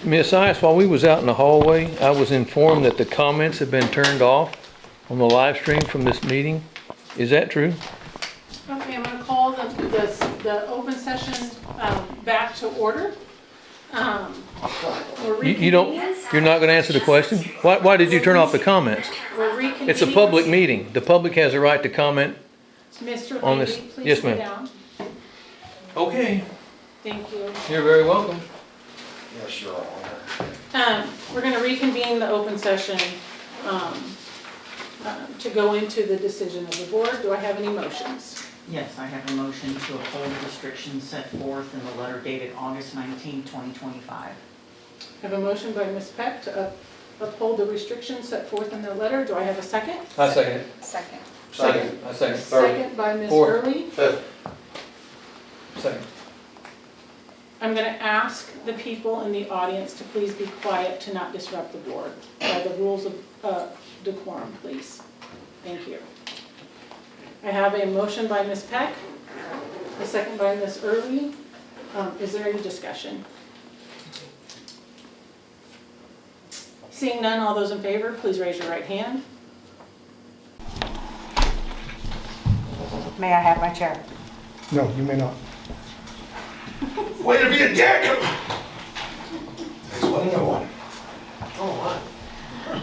Ms. Ice, while we was out in the hallway, I was informed that the comments have been turned off on the live stream from this meeting. Is that true? Okay, I'm gonna call the open session back to order. You're not gonna answer the question? Why did you turn off the comments? It's a public meeting. The public has a right to comment Mr. on this. Levy, please Yes, sit ma'am. down. Okay. Thank you. You're very welcome. Yeah, sure. We're gonna reconvene the open session to go into the decision of the board. Do I have any motions? Yes, I have a motion to uphold the restrictions set forth in the letter dated August 19, 2025. I have a motion by Ms. Peck to uphold the restrictions set forth in the letter. Do I have a second? I second it. Second. I second. Second by Ms. Fourth. Early. Fifth. Second. I'm gonna ask the people in the audience to please be quiet, to not disrupt the board. By the rules of decorum, please. Thank you. I have a motion by Ms. Peck, a second by Ms. Early. Is there any discussion? Seeing none, all those in favor, please raise your right hand. May I have my chair? No, you may not. Way to be a dick! There's one new one. Oh,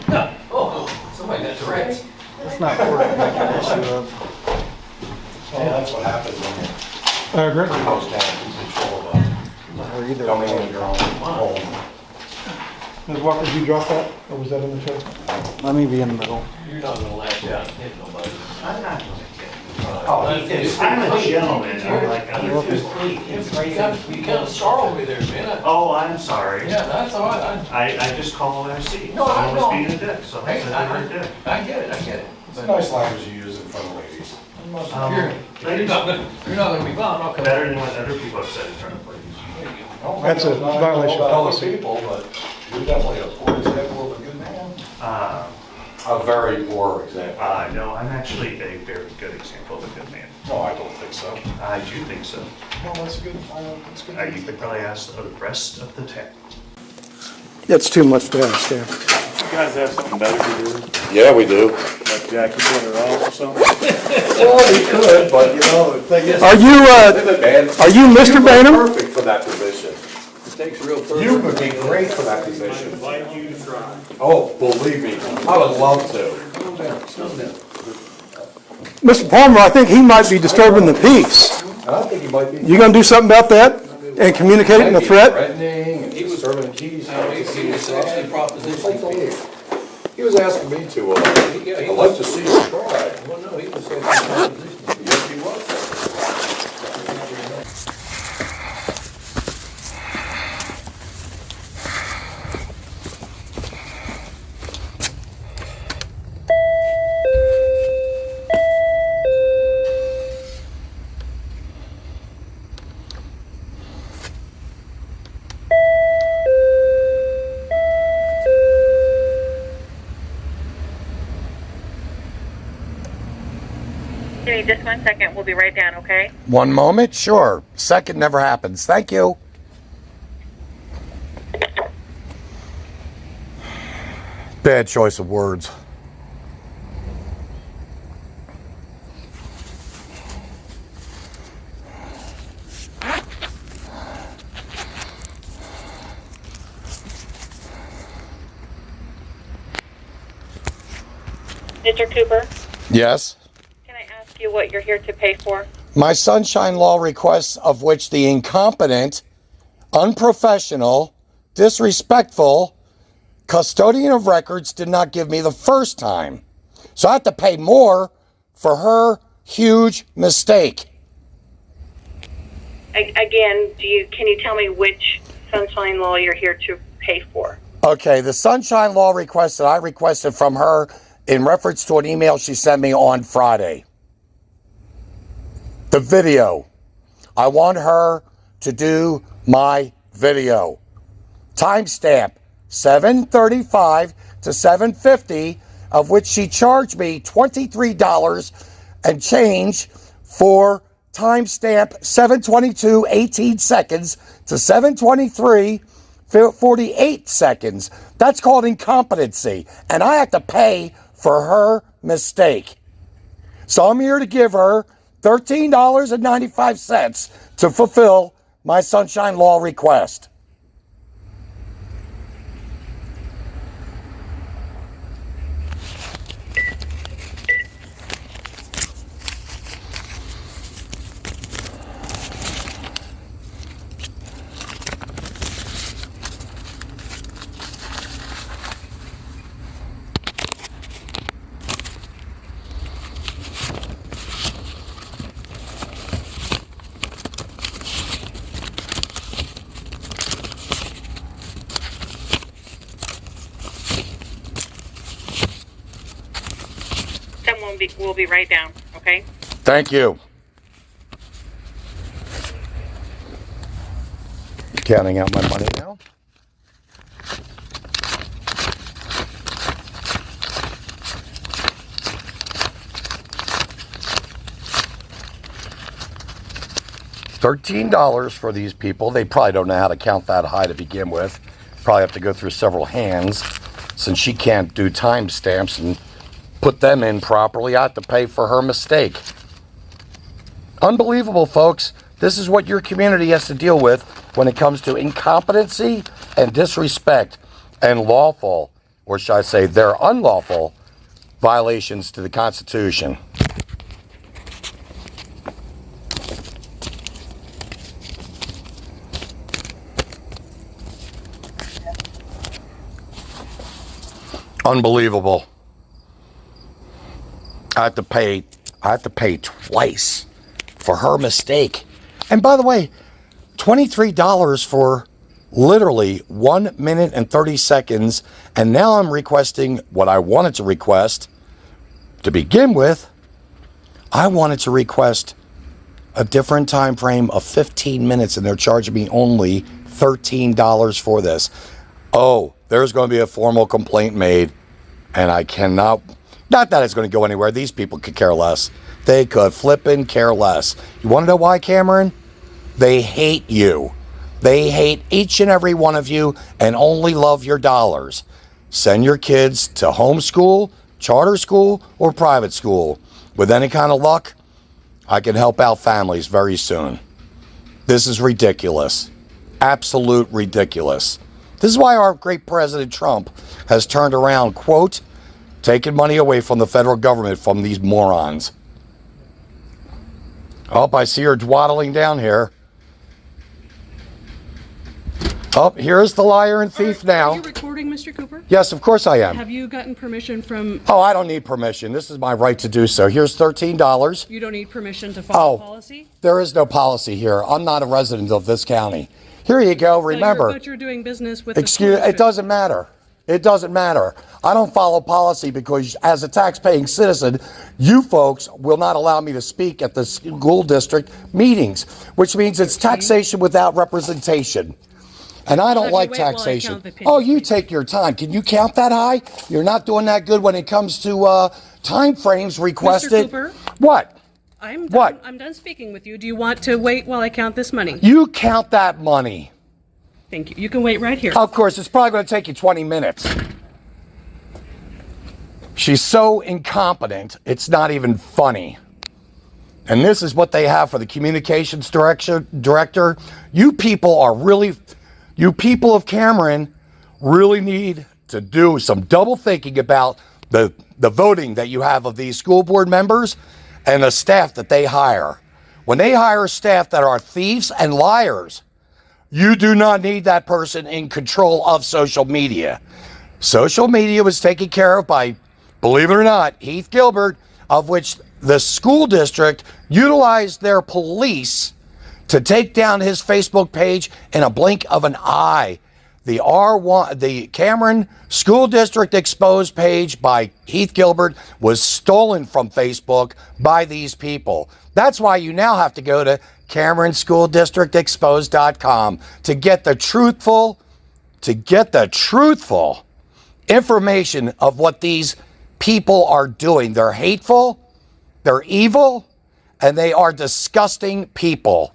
my. Oh, somebody got Tourette's. It's not worth making an issue of. Yeah, that's what happens when I agree. you goes down in control of Or either. coming in your own home. Ms. Walker, did you drop that, or was that in the chair? Let me be in the middle. You're not gonna lash out and hit nobody. I'm not gonna Oh, I'm a gentleman, I'm like, You kind of startled me there, man. oh, I'm sorry. Yeah, that's all right. I just call what I see. No, I Someone know. was being a dick, so I Hey, said they're a dick. I get it. It's a nice language you use in front of ladies. You're not gonna be fine, I'll come. Better than what other people have said in front of ladies. That's a violation of policy. People, but you're definitely a poor example of a good man. A very poor example. No, I'm actually a very good example of a good man. No, I don't think so. I do think so. No, that's good. That's good. You could probably ask the rest of the town. It's too much to ask, yeah. You guys have something better to do, Yeah, we do. like Jackie put her off or something? Well, we could, but you know, the thing is. Are you Mr. Bainham? Perfect for that position. It takes real courage. You would be great for that I position. invite you to try. Oh, believe me, I would love to. Mr. Palmer, I think he might be disturbing the peace. And I think he might be. You gonna do something about that and communicate it in a threat? Threatening and disturbing the keys. He was actually propositioning. He was asking me to, I'd like to see you try. Well, no, he was actually propositioning. Yes, he was. Give me just 1 second. We'll be right down, okay? 1 moment? Sure. Second never happens. Thank you. Bad choice of words. Mr. Cooper, Yes? can I ask you what you're here to pay for? My sunshine law requests, of which the incompetent, unprofessional, disrespectful custodian of records did not give me the first time. So I have to pay more for her huge mistake. Again, can you tell me which sunshine law you're here to pay for? Okay, the sunshine law request that I requested from her in reference to an email she sent me on Friday. The video. I want her to do my video. Timestamp 7:35 to 7:50, of which she charged me $23 and change for timestamp 7:22 18 seconds to 7:23 48 seconds. That's called incompetency. And I have to pay for her mistake. So I'm here to give her $13.95 to fulfill my Sunshine Law request. We'll be right down, okay? Thank you. Counting out my money now. $13 for these people. They probably don't know how to count that high to begin with. Probably have to go through several hands. Since she can't do timestamps and put them in properly, I have to pay for her mistake. Unbelievable, folks. This is what your community has to deal with when it comes to incompetency and disrespect and lawful, or should I say their unlawful, violations to the Constitution. Unbelievable. I have to pay twice for her mistake. And by the way, $23 for literally 1 minute and 30 seconds. And now I'm requesting what I wanted to request to begin with. I wanted to request a different time frame of 15 minutes, and they're charging me only $13 for this. Oh, there's going to be a formal complaint made, and I cannot. Not that it's going to go anywhere. These people could care less. They could flippin' care less. You want to know why, Cameron? They hate you. They hate each and every one of you and only love your dollars. Send your kids to homeschool, charter school, or private school. With any kind of luck, I can help out families very soon. This is ridiculous. Absolute ridiculous. This is why our great President Trump has turned around, quote, taking money away from the federal government from these morons. Oh, I see her dwaddling down here. Oh, here's the liar and thief now. Are you recording, Mr. Cooper? Yes, of course I am. Have you gotten permission from... Oh, I don't need permission. This is my right to do so. Here's $13. You don't need permission to follow policy? There is no policy here. I'm not a resident of this county. Here you go. Remember. But you're doing business with It doesn't matter. It doesn't matter. I don't follow policy because as a tax-paying citizen, you folks will not allow me to speak at the school district meetings, which means it's taxation without representation. And I don't like taxation. Oh, you take your time. Can you count that high? You're not doing that good when it comes to time frames requested. Mr. Cooper? What? I'm done speaking with you. Do you want to wait while I count this money? You count that money. Thank you. You can wait right here. Of course, it's probably going to take you 20 minutes. She's so incompetent, it's not even funny. And this is what they have for the communications director. You people of Cameron really need to do some double thinking about the voting that you have of these school board members and the staff that they hire. When they hire staff that are thieves and liars, you do not need that person in control of social media. Social media was taken care of by, believe it or not, Heath Gilbert, of which the school district utilized their police to take down his Facebook page in a blink of an eye. The R-1, the Cameron School District Exposed page by Heath Gilbert was stolen from Facebook by these people. That's why you now have to go to CameronSchoolDistrictExposed.com to get the truthful information of what these people are doing. They're hateful, they're evil, and they are disgusting people.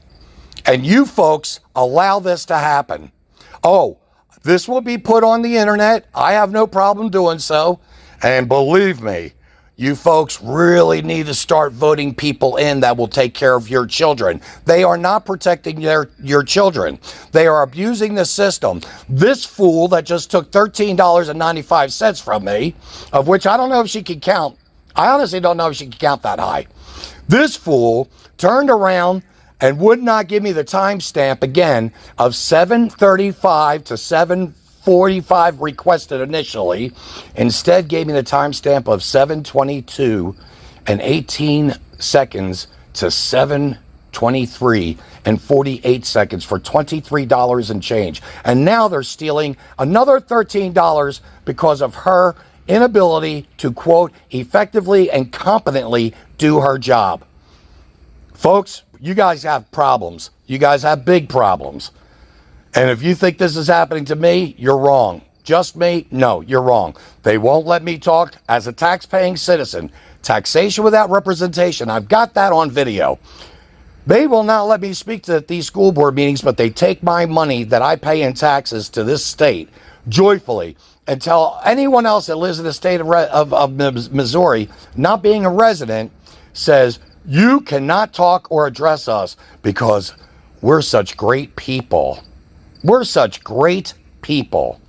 And you folks allow this to happen. Oh, This will be put on the internet. I have no problem doing so. And believe me, you folks really need to start voting people in that will take care of your children. They are not protecting your children. They are abusing the system. This fool that just took $13.95 from me, of which I don't know if she can count. I honestly don't know if she can count that high. This fool turned around and would not give me the timestamp again of 7:35 to 7:45 requested initially. Instead gave me the timestamp of 7:22 and 18 seconds to 7:23 and 48 seconds for $23 and change. And now they're stealing another $13 because of her inability to, quote, effectively and competently do her job. Folks, you guys have problems. You guys have big problems. And if you think this is happening to me, you're wrong. Just me? No, you're wrong. They won't let me talk as a tax-paying citizen. Taxation without representation. I've got that on video. They will not let me speak to these school board meetings, but they take my money that I pay in taxes to this state joyfully and tell anyone else that lives in the state of Missouri, not being a resident, says, you cannot talk or address us because we're such great people. We're such great people.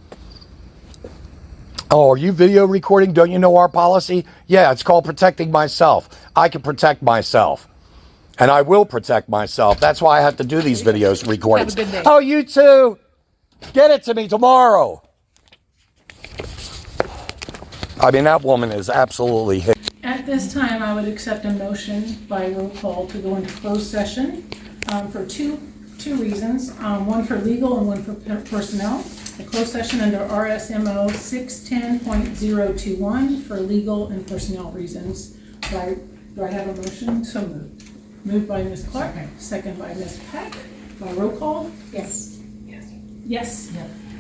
Oh, are you video recording? Don't you know our policy? Yeah, it's called protecting myself. I can protect myself. And I will protect myself. That's why I have to do these videos, recordings. Have a good day. Oh, you too. Get it to me tomorrow. I mean, that woman is absolutely hit. At this time, I would accept a motion by roll call to go into closed session for two reasons. One for legal and one for personnel. A closed session under RSMO 610.021 for legal and personnel reasons. Do I have a motion? So moved. Moved by Ms. Clark, second by Ms. Peck. By roll call? Yes. Yes?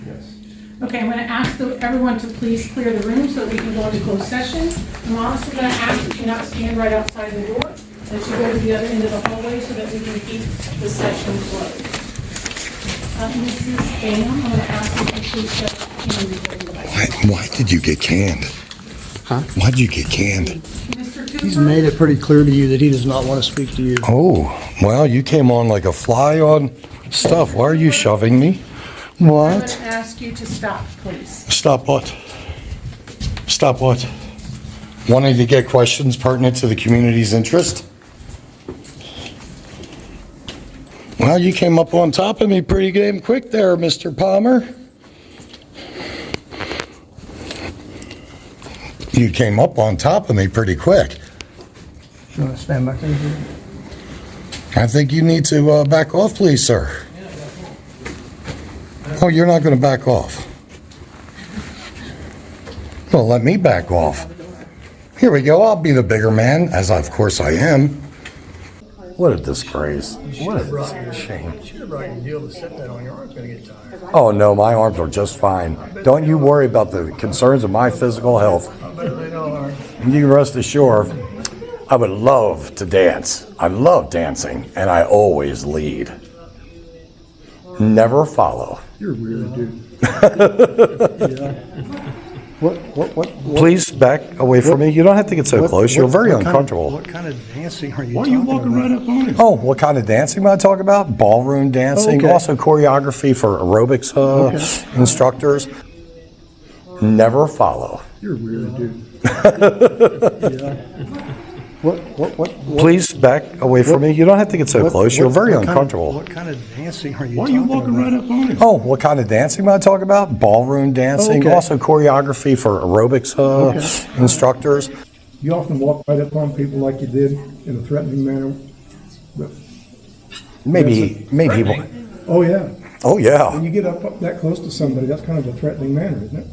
Yes. Okay, I'm going to ask everyone to please clear the room so that we can go into closed session. I'm also going to ask that you not stand right outside the door, that you go to the other end of the hallway so that we can keep the session closed. Mrs. Bam, I'm going to ask you to please step in the device. Why did you get canned? Huh? Why did you get canned? Mr. Cooper? He's made it pretty clear to you that he does not want to speak to you. Oh, well, you came on like a fly on stuff. Why are you shoving me? I'm going What? to ask you to stop, please. Stop what? Stop what? Wanting to get questions pertinent to the community's interest? Well, you came up on top of me pretty damn quick there, Mr. Palmer. You came up on top of me pretty quick. You want to stand back there? I think you need to back off, please, sir. Oh, you're not going to back off. Well, let me back off. Here we go. I'll be the bigger man, as of course I am. What a disgrace. What a shame. You should have brought your deal to set that on your arm's going to get tired. Oh, no, my arms are just fine. Don't you worry about the concerns of my physical health. I bet they all are. You can rest assured, I would love to dance. I love dancing, and I always lead. Never follow. You're a weird dude. Yeah. What? Please back away from me. You don't have to get so close. You're very uncomfortable. What kind of dancing are you talking about? Why are you walking right up on him? Oh, what kind of dancing am I talking about? Ballroom dancing, Okay. also choreography for aerobics instructors. Never follow. You're a weird dude. Yeah. What? Please back away from me. You don't have to get so close. You're very uncomfortable. What kind of dancing are you talking about? Why are you walking right up on him? Oh, what kind of dancing am I talking about? Ballroom dancing, Okay. also choreography for aerobics instructors. You often walk right up on people like you did in a threatening manner. Maybe. Oh, yeah. Oh, yeah. When you get up that close to somebody, that's kind of a threatening manner, isn't it?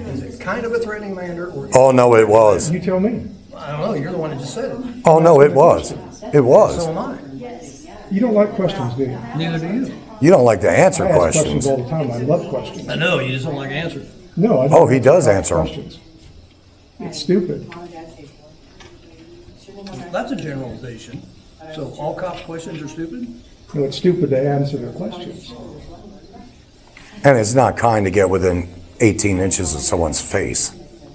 Is it kind of a threatening manner? Or Oh, no, it was. you tell me. I don't know, you're the one that just said it. Oh, no, it was. It was. So am I. You don't like questions, do you? Neither do you. You don't like to answer I ask questions. all the time. I love questions. I know, you just don't like answering. No, I don't. Oh, he does answer 'em. questions. It's stupid. That's a generalization. So all cops' questions are stupid? No, it's stupid to answer their questions. And it's not kind to get within 18 inches of someone's face.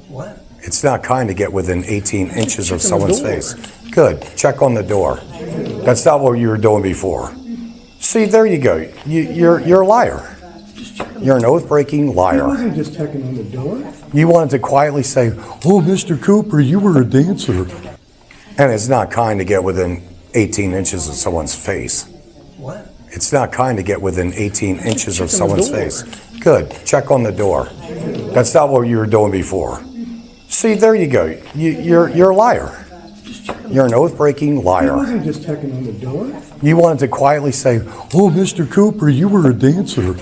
What? It's not kind to get within 18 inches of Check on the someone's door. face. Good. Check on the door. That's not what you were doing before. See, there you go. You're a liar. You're an oath-breaking He liar. wasn't just checking on the door. You wanted to quietly say, "Oh, Mr. Cooper, you were a dancer." And it's not kind to get within 18 inches of someone's face. What? It's not kind to get within 18 inches of Check on the someone's door. face. Good. Check on the door. That's not what you were doing before. See, there you go. You're a liar. You're an oath-breaking He liar. wasn't just checking on the door. You wanted to quietly say, "Oh, Mr. Cooper, you were a dancer."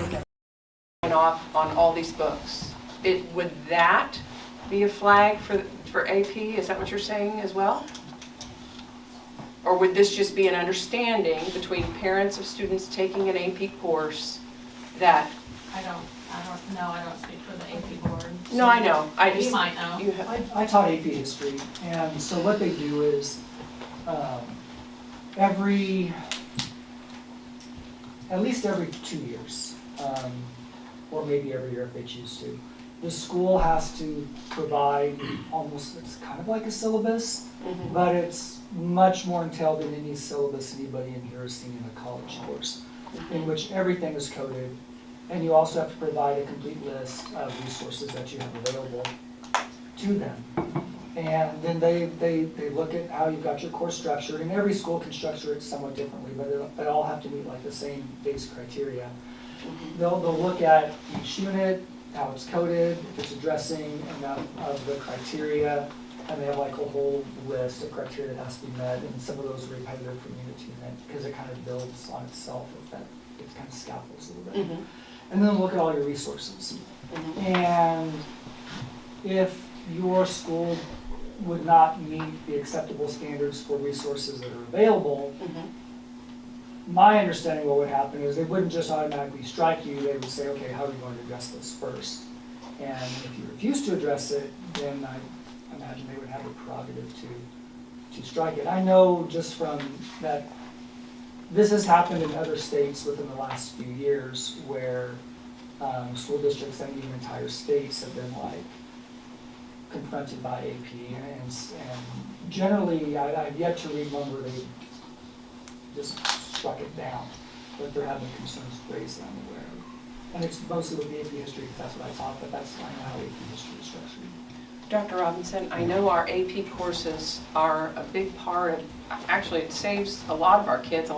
Off on all these books. Would that be a flag for AP? Is that what you're saying as well? Or would this just be an understanding between parents of students taking an AP course that? I don't know, I don't speak for the AP board. No, I know. You might know. I taught AP history, and so what they do is at least every 2 years, or maybe every year if they choose to, the school has to provide almost, it's kind of like a syllabus, but it's much more entailed than any syllabus anybody in here has seen in a college course, in which everything is coded. And you also have to provide a complete list of resources that you have available to them. And then they look at how you've got your course structured, and every school can structure it somewhat differently, but they all have to meet like the same base criteria. They'll look at each unit, how it's coded, if it's addressing enough of the criteria, and they have like a whole list of criteria that has to be met, and some of those are repetitive from unit to unit, because it kind of builds on itself, if that, it kind of scaffolds a little bit. And then look at all your resources. And if your school would not meet the acceptable standards for resources that are available, my understanding what would happen is they wouldn't just automatically strike you, they would say, okay, how are you going to address this first? And if you refuse to address it, then I imagine they would have the prerogative to strike it. I know just from that, this has happened in other states within the last few years where school districts and even entire states have been like confronted by AP, and generally I've yet to read one where they just struck it down, but they're having concerns raised that I'm aware of. And it's mostly with the AP history, because that's what I taught, but that's I know how AP history is structured. Dr. Robinson, I know our AP courses are a big part of, actually it saves a lot of our kids a lot